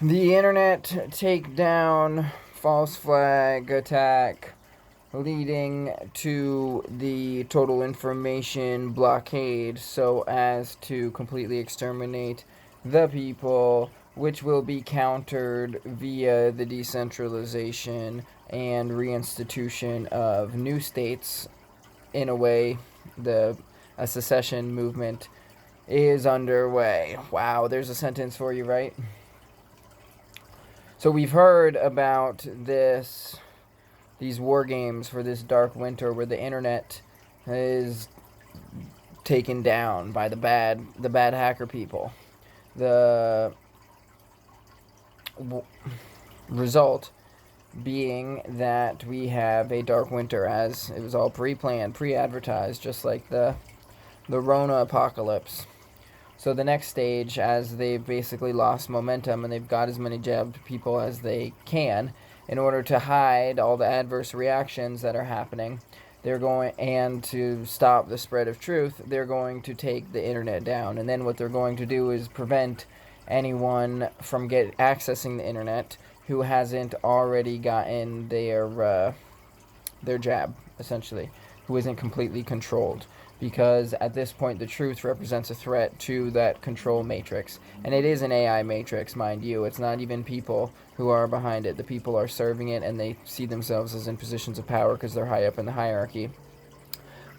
The internet takedown, false flag attack, leading to the total information blockade so as to completely exterminate the people, which will be countered via the decentralization and reinstitution of new states. In a way, a secession movement is underway. Wow, there's a sentence for you, right? So we've heard about these war games for this dark winter where the internet is taken down by the bad hacker people. The result being that we have a dark winter, as it was all pre-planned, pre-advertised, just like the Rona apocalypse. So the next stage, as they've basically lost momentum and they've got as many jabbed people as they can, in order to hide all the adverse reactions that are happening, and to stop the spread of truth, they're going to take the internet down. And then what they're going to do is prevent anyone from accessing the internet who hasn't already gotten their jab, essentially, who isn't completely controlled. Because at this point, the truth represents a threat to that control matrix. And it is an AI matrix, mind you. It's not even people who are behind it. The people are serving it, and they see themselves as in positions of power because they're high up in the hierarchy.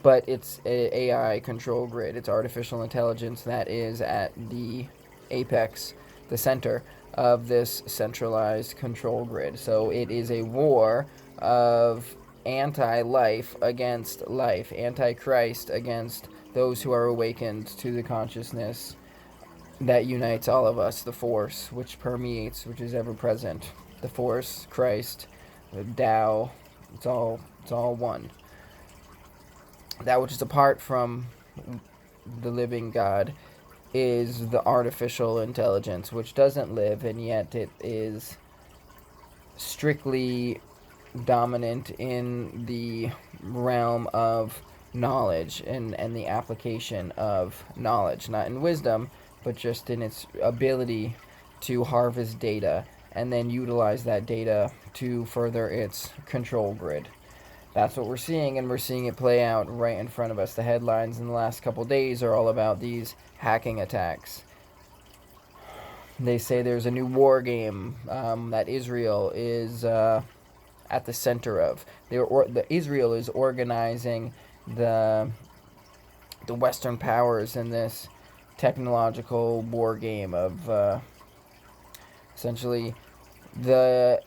But it's an AI control grid. It's artificial intelligence that is at the apex, the center of this centralized control grid. So it is a war of anti-life against life, anti-Christ against those who are awakened to the consciousness that unites all of us, the force which permeates, which is ever present. The force, Christ, the Tao, it's all one. That which is apart from the living God is the artificial intelligence, which doesn't live, and yet it is strictly dominant in the realm of knowledge and the application of knowledge, not in wisdom, but just in its ability to harvest data and then utilize that data to further its control grid. That's what we're seeing, and we're seeing it play out right in front of us. The headlines in the last couple days are all about these hacking attacks. They say there's a new war game that Israel is at the center of. Israel is organizing the Western powers in this technological war game of essentially the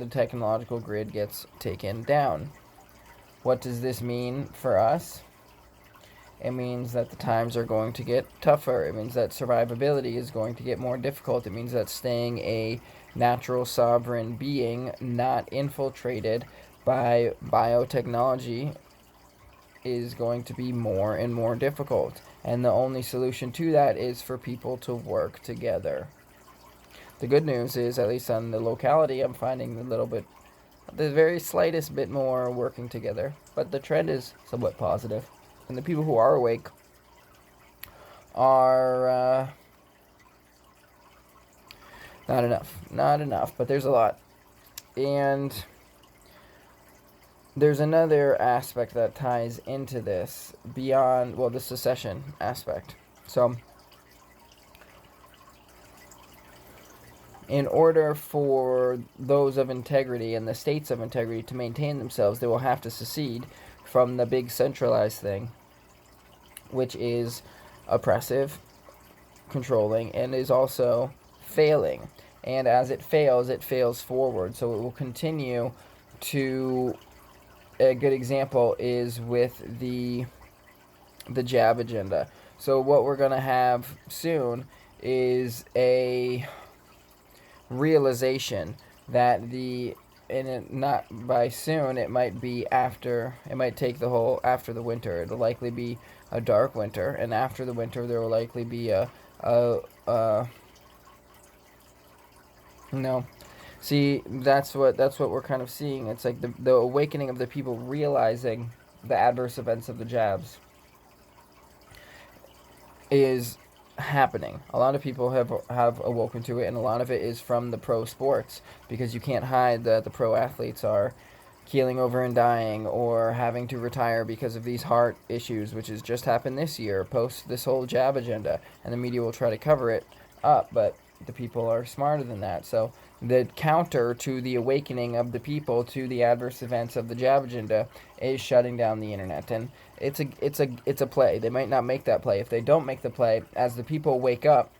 technological grid gets taken down. What does this mean for us? It means that the times are going to get tougher. It means that survivability is going to get more difficult. It means that staying a natural sovereign being, not infiltrated by biotechnology, is going to be more and more difficult. And the only solution to that is for people to work together. The good news is, at least on the locality, I'm finding the very slightest bit more working together. But the trend is somewhat positive. And the people who are awake are not enough, but there's a lot. And there's another aspect that ties into this beyond, the secession aspect. So in order for those of integrity and the states of integrity to maintain themselves, they will have to secede from the big centralized thing, which is oppressive, controlling, and is also failing. And as it fails forward. So it will continue to... A good example is with the jab agenda. So what we're going to have soon is a realization that not by soon, it might be after, it might take after the winter. It'll likely be a dark winter, and after the winter there will likely be see, that's what we're kind of seeing. It's like the awakening of the people realizing the adverse events of the jabs is happening. A lot of people have awoken to it, and a lot of it is from the pro sports, because you can't hide that the pro athletes are keeling over and dying or having to retire because of these heart issues, which has just happened this year post this whole jab agenda, and the media will try to cover it up, but the people are smarter than that. So the counter to the awakening of the people to the adverse events of the jab agenda is shutting down the internet, and it's a play. They might not make that play. If they don't make the play, as the people wake up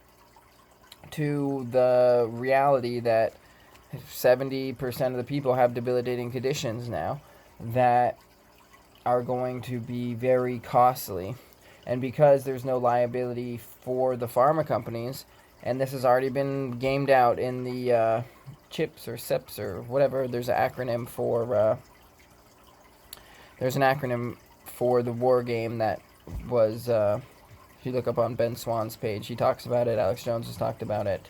to the reality that 70% of the people have debilitating conditions now that are going to be very costly. And because there's no liability for the pharma companies, and this has already been gamed out in the CHIPS or CEPS or whatever, there's an acronym for the war game that was, if you look up on Ben Swan's page, he talks about it, Alex Jones has talked about it,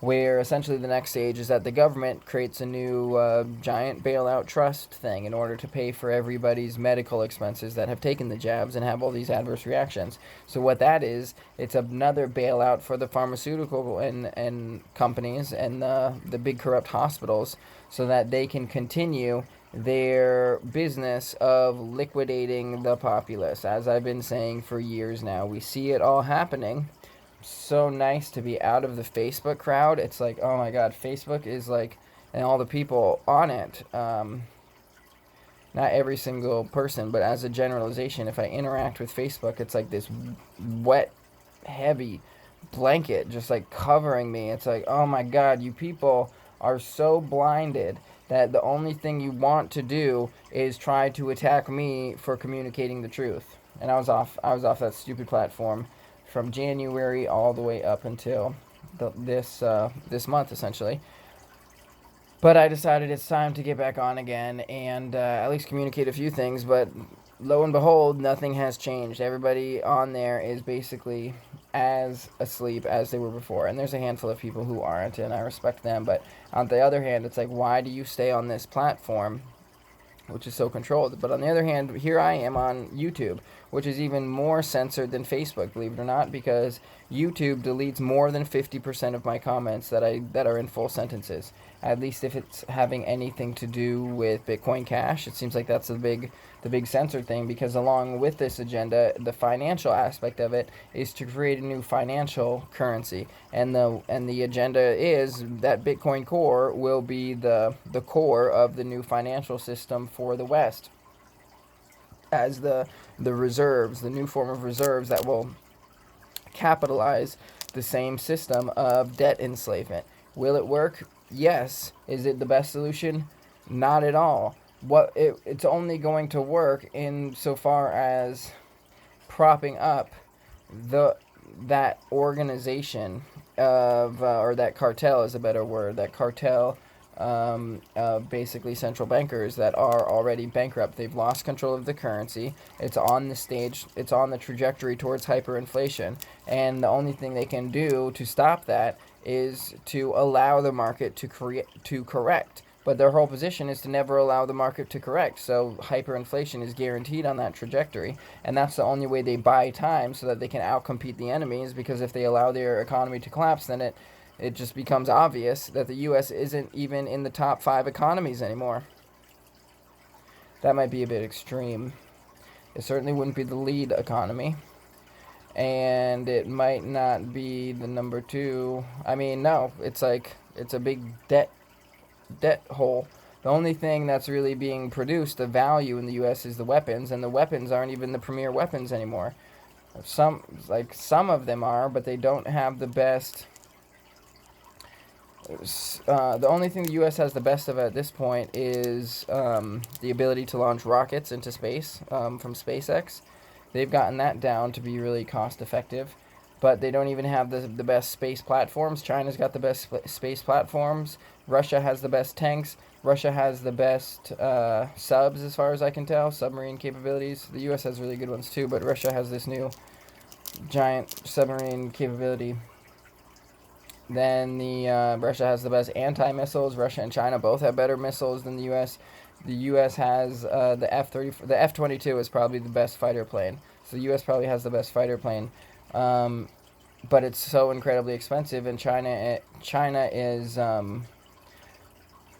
where essentially the next stage is that the government creates a new giant bailout trust thing in order to pay for everybody's medical expenses that have taken the jabs and have all these adverse reactions. So what that is, it's another bailout for the pharmaceutical and companies and the big corrupt hospitals, so that they can continue their business of liquidating the populace. As I've been saying for years now, we see it all happening. So nice to be out of the Facebook crowd. It's like, oh my god, Facebook is like, and all the people on it, not every single person, but as a generalization, if I interact with Facebook, it's like this wet, heavy blanket just like covering me. It's like, oh my god, you people are so blinded that the only thing you want to do is try to attack me for communicating the truth. And I was off that stupid platform from January all the way up until this month, essentially. But I decided it's time to get back on again and at least communicate a few things. But lo and behold, nothing has changed. Everybody on there is basically as asleep as they were before. And there's a handful of people who aren't, and I respect them. But on the other hand, it's like, why do you stay on this platform, which is so controlled? But on the other hand, here I am on YouTube, which is even more censored than Facebook, believe it or not, because YouTube deletes more than 50% of my comments that are in full sentences. At least if it's having anything to do with Bitcoin Cash, it seems like that's the big censored thing, because along with this agenda, the financial aspect of it is to create a new financial currency, and the agenda is that Bitcoin Core will be the core of the new financial system for the West, as the reserves, the new form of reserves that will capitalize the same system of debt enslavement. Will it work? Yes. Is it the best solution? Not at all. It's only going to work insofar as propping up that organization of or that cartel is a better word. That cartel basically central bankers that are already bankrupt. They've lost control of the currency. It's on the stage. It's on the trajectory towards hyperinflation. And the only thing they can do to stop that is to allow the market to correct. But their whole position is to never allow the market to correct. So hyperinflation is guaranteed on that trajectory. And that's the only way they buy time, so that they can outcompete the enemies. Because if they allow their economy to collapse, then it just becomes obvious that the U.S. isn't even in the top 5 economies anymore. That might be a bit extreme. It certainly wouldn't be the lead economy. And it might not be the number 2. I mean, no, it's like, it's a big debt hole. The only thing that's really being produced, the value in the U.S., is the weapons, and the weapons aren't even the premier weapons anymore. Some of them are, but they don't have the best. The only thing the U.S. has the best of at this point is the ability to launch rockets into space from SpaceX. They've gotten that down to be really cost effective, but they don't even have the best space platforms. China's got the best space platforms. Russia has the best tanks. Russia has the best subs, as far as I can tell, submarine capabilities. The U.S. has really good ones too, but Russia has this new giant submarine capability. Then Russia has the best anti-missiles. Russia and China both have better missiles than the U.S. The U.S. has the F-30. The F-22 is probably the best fighter plane. So the U.S. probably has the best fighter plane. but it's so incredibly expensive, and China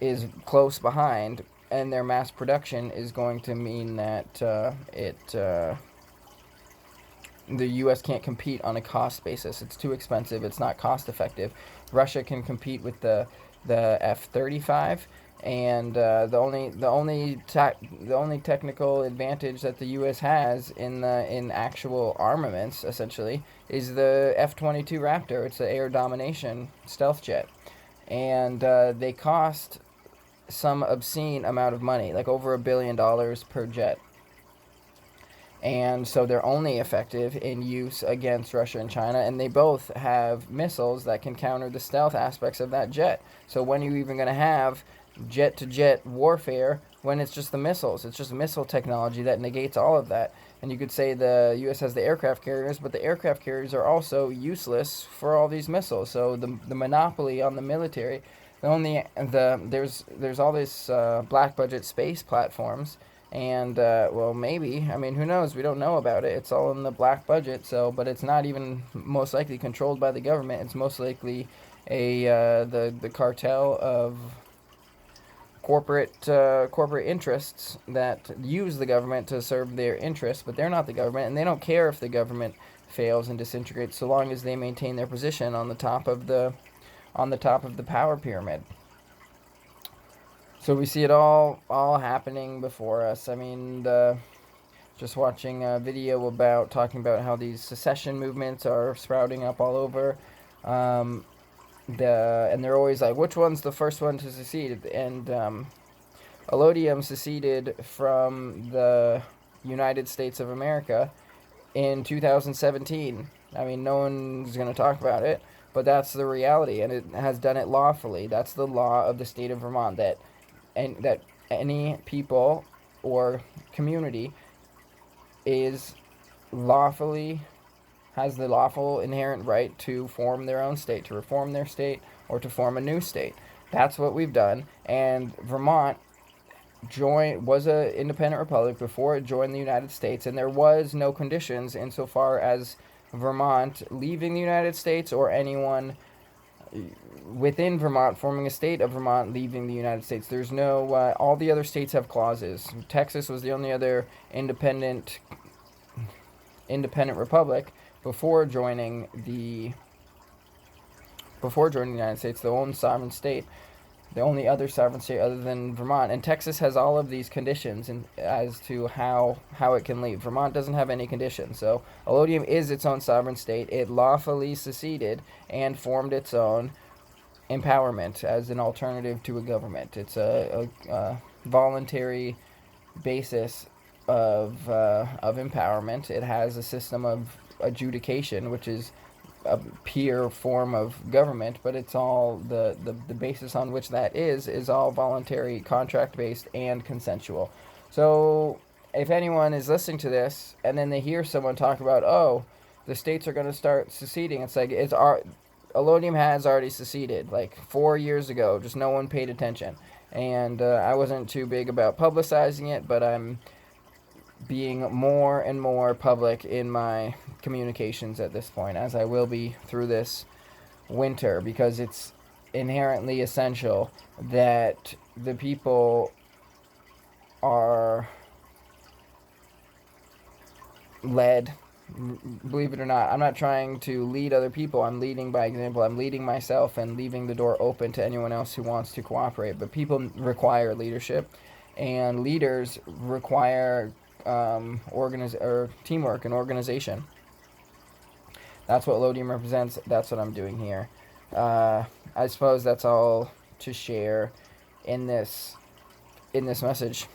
is close behind, and their mass production is going to mean that the U.S. can't compete on a cost basis. It's too expensive. It's not cost effective. Russia can compete with the F-35, and the only technical advantage that the U.S. has in actual armaments, essentially, is the F-22 Raptor. It's the air domination stealth jet, and they cost some obscene amount of money, like over $1 billion per jet. And so they're only effective in use against Russia and China, and they both have missiles that can counter the stealth aspects of that jet. So when are you even going to have jet-to-jet warfare when it's just the missiles? It's just missile technology that negates all of that. And you could say the U.S. has the aircraft carriers, but the aircraft carriers are also useless for all these missiles. So the monopoly on the military, there's all this black budget space platforms. And, well, maybe. I mean, who knows? We don't know about it. It's all in the black budget, but it's not even most likely controlled by the government. It's most likely the cartel of corporate interests that use the government to serve their interests, but they're not the government, and they don't care if the government fails and disintegrates so long as they maintain their position on the top of the power pyramid. So we see it all happening before us. I mean, just watching a video talking about how these secession movements are sprouting up all over. And they're always like, which one's the first one to secede? And Allodium seceded from the United States of America in 2017. I mean, no one's going to talk about it, but that's the reality, and it has done it lawfully. That's the law of the state of Vermont, that any people or community has the lawful inherent right to form their own state, to reform their state, or to form a new state. That's what we've done, and Vermont was an independent republic before it joined the United States, and there was no conditions insofar as Vermont leaving the United States or anyone within Vermont forming a state of Vermont leaving the United States. There's no all the other states have clauses. Texas was the only other independent republic before joining the United States, the only sovereign state, the only other sovereign state other than Vermont. And Texas has all of these conditions as to how it can leave. Vermont doesn't have any conditions. So Allodium is its own sovereign state. It lawfully seceded and formed its own empowerment as an alternative to a government. It's a voluntary basis of empowerment. It has a system of adjudication, which is a peer form of government, but it's all the basis on which that is all voluntary, contract based, and consensual. So if anyone is listening to this and then they hear someone talk about, oh, the states are going to start seceding, it's like Allodium has already seceded like 4 years ago, just no one paid attention, and I wasn't too big about publicizing it, but I'm being more and more public in my communications at this point, as I will be through this winter, because it's inherently essential that the people are led. Believe it or not, I'm not trying to lead other people. I'm leading by example. I'm leading myself and leaving the door open to anyone else who wants to cooperate. But people require leadership, and leaders require teamwork and organization. That's what Allodium represents. That's what I'm doing here. I suppose that's all to share in this message.